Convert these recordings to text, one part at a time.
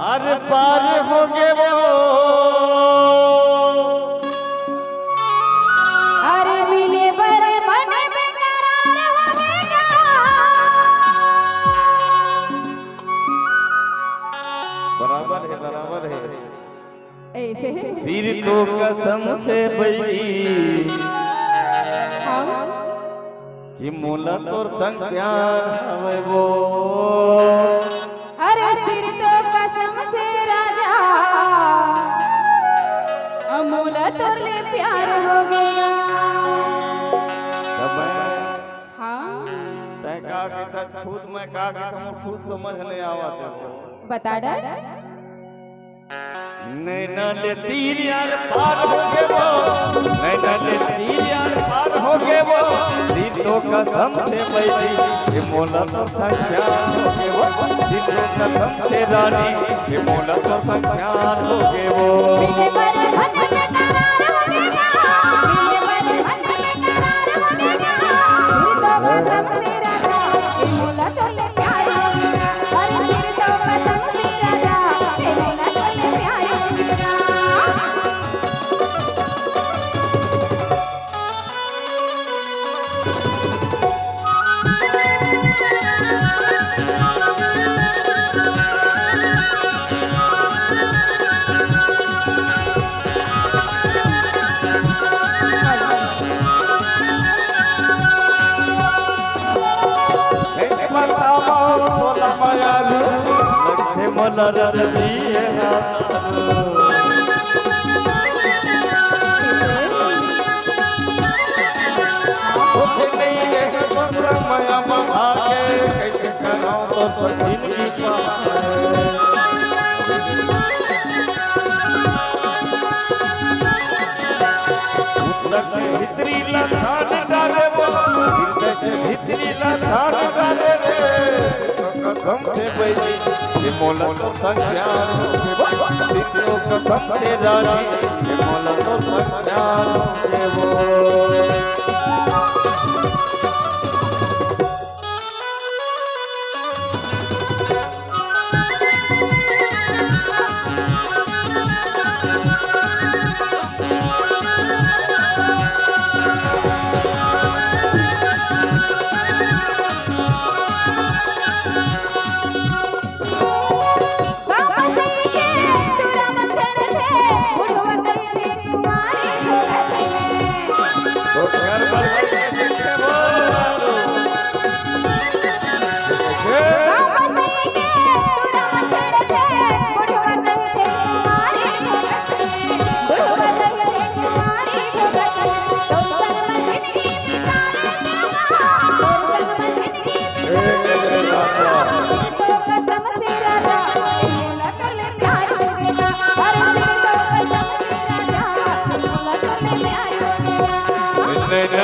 अरे पार हो गए वो अरे मिले बरे मन बेकरार हो गया बराबर है ऐसे सिर तो कसम से बड़ी कि मोला तोर संग प्यार हवे वो अरे सिर तो कसम से राजा अमूल तोर ले प्यार हो गया तब हाँ तय का के था खुद मैं का के था खुद समझ नहीं आवत है बता डर नैना ले तीर यार पार हो गए वो नैना ले तीर यार पार हो गए वो दिलों का कसम से बैठी ये मोला तो प्यार हो गए वो दिलों का कसम से रानी ये मोला तो प्यार हो गए वो मिले बरे मन बेकरार हो गया मिले बरे मन बेकरार हो गया सिर तो कसम से राजा ये मोला तोर ले प्यार हो गया अरे सिर तो कसम से राजा ये मोला तोर ले प्यार हो गया मलर दिए माया महा के कैसे कराऊं तो जिंदगी भीतरी लछान डाले वो हृदय के भीतरी लछान डाले रे कसम से बैठी ये मोला तो प्यार हो गए दिलों कसम से रानी ये मोला तो प्यार हो गए वो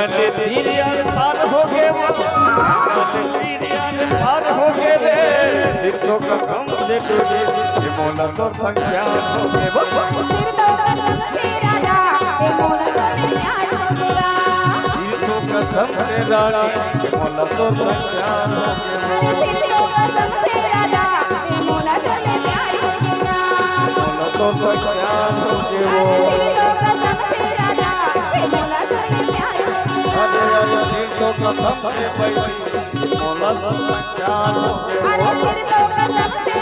पार हो गए वो पार हो गए रे दिलों का कम से टूटे ये मोला तो प्यार हो गए वो दिलों का कम से रानी ये मोला तो प्यार हो गए मोला तो प्यार हो गए वो कसम से बैठी मोला तो प्यार हो गए वो